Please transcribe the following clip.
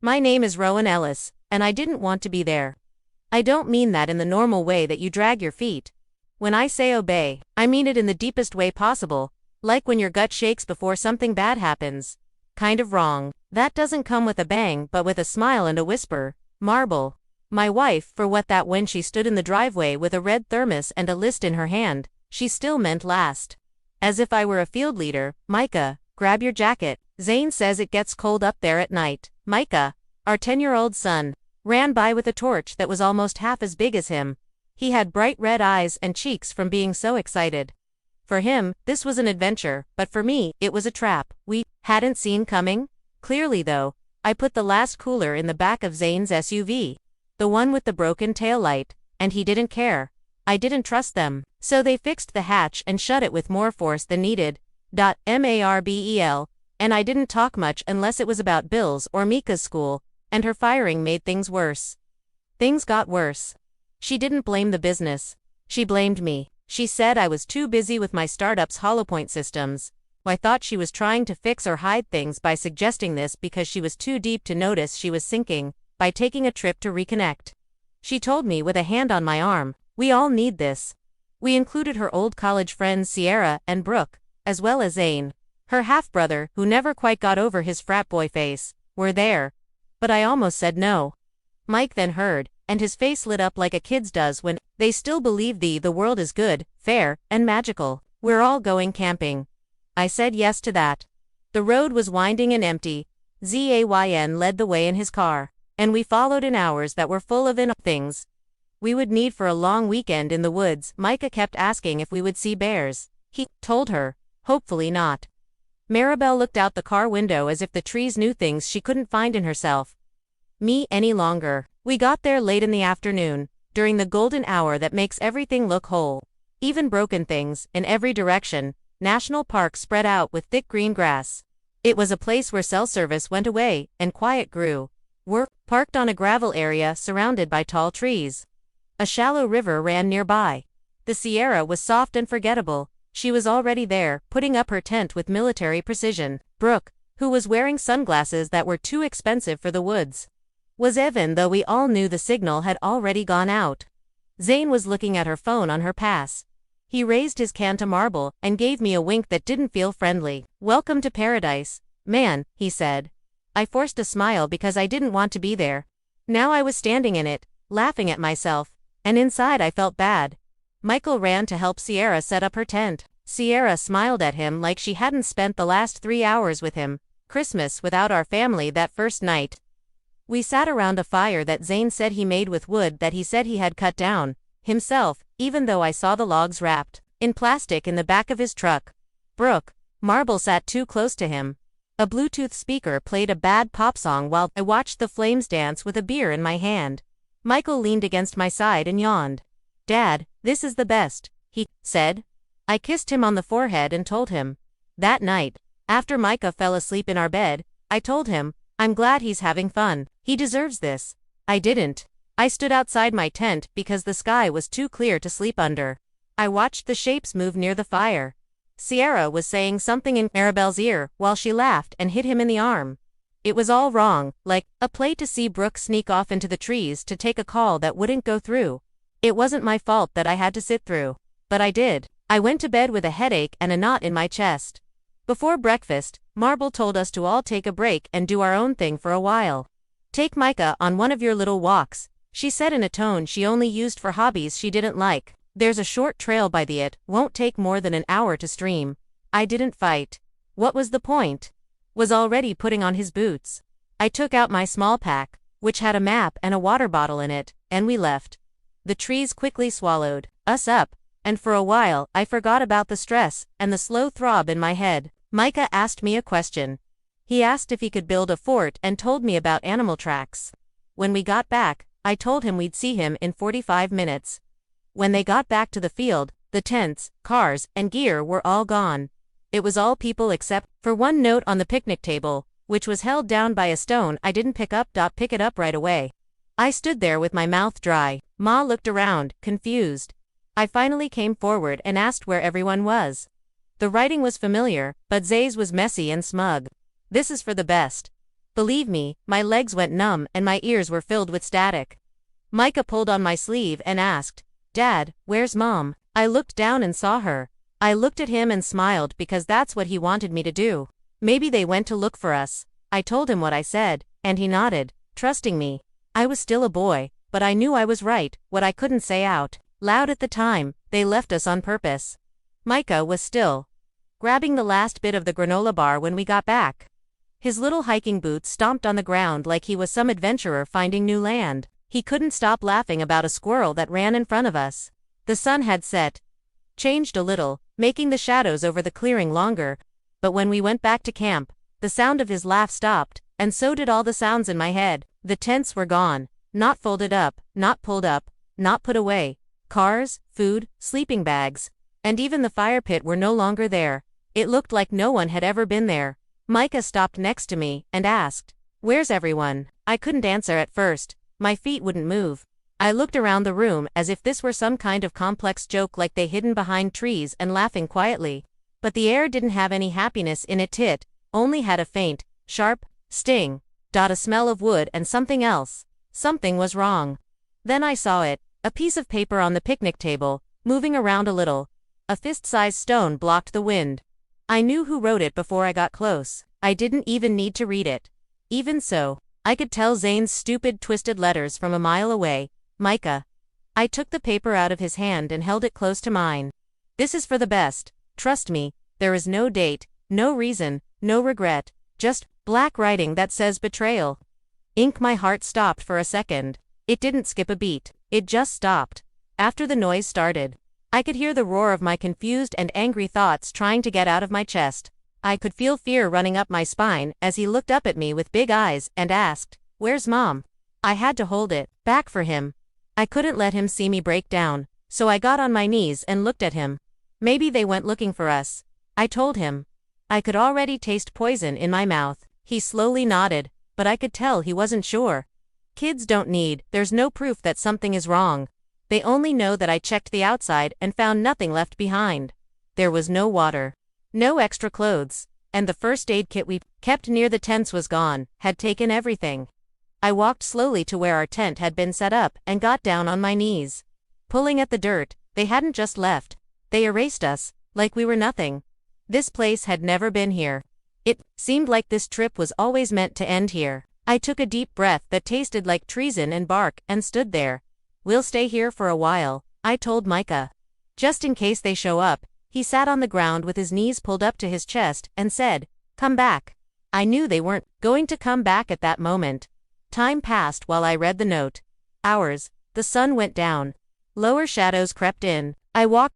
My name is Rowan Ellis, and I didn't want to be there. I don't mean that in the normal way that you drag your feet. When I say obey, I mean it in the deepest way possible, like when your gut shakes before something bad happens. Kind of wrong. That doesn't come with a bang but with a smile and a whisper. Marble. My wife, for what that when she stood in the driveway with a red thermos and a list in her hand, she still meant last. As if I were a field leader. Micah, grab your jacket. Zane says it gets cold up there at night. Micah, our 10-year-old son, ran by with a torch that was almost half as big as him. He had bright red eyes and cheeks from being so excited. For him, this was an adventure, but for me, it was a trap we hadn't seen coming. Clearly though, I put the last cooler in the back of Zane's SUV. The one with the broken taillight, and he didn't care. I didn't trust them. So they fixed the hatch and shut it with more force than needed. Marbel, and I didn't talk much unless it was about Bill's or Mika's school, and her firing made things worse. Things got worse. She didn't blame the business. She blamed me. She said I was too busy with my startup's HoloPoint systems. I thought she was trying to fix or hide things by suggesting this because she was too deep to notice she was sinking, by taking a trip to reconnect. She told me with a hand on my arm, we all need this. We included her old college friends Sierra and Brooke, as well as Zane. Her half-brother, who never quite got over his frat boy face, were there. But I almost said no. Mike then heard, and his face lit up like a kid's does when they still believe the world is good, fair, and magical. We're all going camping. I said yes to that. The road was winding and empty. Zayn led the way in his car, and we followed in hours that were full of things we would need for a long weekend in the woods. Micah kept asking if we would see bears. He told her, hopefully not. Maribel looked out the car window as if the trees knew things she couldn't find in herself. Me any longer. We got there late in the afternoon, during the golden hour that makes everything look whole. Even broken things, in every direction. National Park spread out with thick green grass. It was a place where cell service went away, and quiet grew. We're parked on a gravel area surrounded by tall trees. A shallow river ran nearby. The Sierra was soft and forgettable. She was already there, putting up her tent with military precision. Brooke, who was wearing sunglasses that were too expensive for the woods, was even though we all knew the signal had already gone out. Zane was looking at her phone on her pass. He raised his can to Marble and gave me a wink that didn't feel friendly. Welcome to paradise, man, he said. I forced a smile because I didn't want to be there. Now I was standing in it, laughing at myself, and inside I felt bad. Michael ran to help Sierra set up her tent. Sierra smiled at him like she hadn't spent the last 3 hours with him. Christmas without our family that first night. We sat around a fire that Zane said he made with wood that he said he had cut down himself, even though I saw the logs wrapped in plastic in the back of his truck. Brooke, Marble sat too close to him. A Bluetooth speaker played a bad pop song while I watched the flames dance with a beer in my hand. Michael leaned against my side and yawned. Dad, this is the best, he said. I kissed him on the forehead and told him. That night, after Micah fell asleep in our bed, I told him, I'm glad he's having fun. He deserves this. I didn't. I stood outside my tent because the sky was too clear to sleep under. I watched the shapes move near the fire. Sierra was saying something in Maribel's ear while she laughed and hit him in the arm. It was all wrong, like a play to see Brooke sneak off into the trees to take a call that wouldn't go through. It wasn't my fault that I had to sit through. But I did. I went to bed with a headache and a knot in my chest. Before breakfast, Marble told us to all take a break and do our own thing for a while. Take Micah on one of your little walks, she said in a tone she only used for hobbies she didn't like. There's a short trail by the it won't take more than an hour to stream. I didn't fight. What was the point? Was already putting on his boots. I took out my small pack, which had a map and a water bottle in it, and we left. The trees quickly swallowed us up, and for a while I forgot about the stress and the slow throb in my head. Micah asked me a question. He asked if he could build a fort and told me about animal tracks. When we got back, I told him we'd see him in 45 minutes. When they got back to the field, the tents, cars, and gear were all gone. It was all people except for one note on the picnic table, which was held down by a stone I didn't pick it up right away. I stood there with my mouth dry. Ma looked around, confused. I finally came forward and asked where everyone was. The writing was familiar, but Zay's was messy and smug. This is for the best. Believe me, my legs went numb and my ears were filled with static. Micah pulled on my sleeve and asked, "Dad, where's Mom?" I looked down and saw her. I looked at him and smiled because that's what he wanted me to do. "Maybe they went to look for us." I told him what I said, and he nodded, trusting me. I was still a boy, but I knew I was right. What I couldn't say out loud at the time: they left us on purpose. Micah was still grabbing the last bit of the granola bar when we got back. His little hiking boots stomped on the ground like he was some adventurer finding new land. He couldn't stop laughing about a squirrel that ran in front of us. The sun had changed a little, making the shadows over the clearing longer, but when we went back to camp, the sound of his laugh stopped, and so did all the sounds in my head. The tents were gone. Not folded up, not pulled up, not put away. Cars, food, sleeping bags, and even the fire pit were no longer there. It looked like no one had ever been there. Micah stopped next to me and asked, "Where's everyone?" I couldn't answer at first. My feet wouldn't move. I looked around the room as if this were some kind of complex joke, like they hidden behind trees and laughing quietly. But the air didn't have any happiness in it, only had a faint, sharp sting, a smell of wood and something else. Something was wrong. Then I saw it, a piece of paper on the picnic table, moving around a little. A fist-sized stone blocked the wind. I knew who wrote it before I got close. I didn't even need to read it. Even so, I could tell Zane's stupid, twisted letters from a mile away. Micah. I took the paper out of his hand and held it close to mine. "This is for the best. Trust me, there is no date, no reason, no regret, just black writing that says betrayal." Ink. My heart stopped for a second. It didn't skip a beat. It just stopped. After the noise started, I could hear the roar of my confused and angry thoughts trying to get out of my chest. I could feel fear running up my spine as he looked up at me with big eyes and asked, "Where's Mom?" I had to hold it back for him. I couldn't let him see me break down, so I got on my knees and looked at him. "Maybe they went looking for us," I told him. I could already taste poison in my mouth. He slowly nodded, but I could tell he wasn't sure. Kids don't need, there's no proof that something is wrong. They only know that I checked the outside and found nothing left behind. There was no water, no extra clothes, and the first aid kit we kept near the tents was gone, had taken everything. I walked slowly to where our tent had been set up and got down on my knees. Pulling at the dirt, they hadn't just left. They erased us, like we were nothing. This place had never been here. It seemed like this trip was always meant to end here. I took a deep breath that tasted like treason and bark and stood there. "We'll stay here for a while," I told Micah. "Just in case they show up." He sat on the ground with his knees pulled up to his chest and said, "Come back." I knew they weren't going to come back at that moment. Time passed while I read the note. Hours. The sun went down. Lower shadows crept in. I walked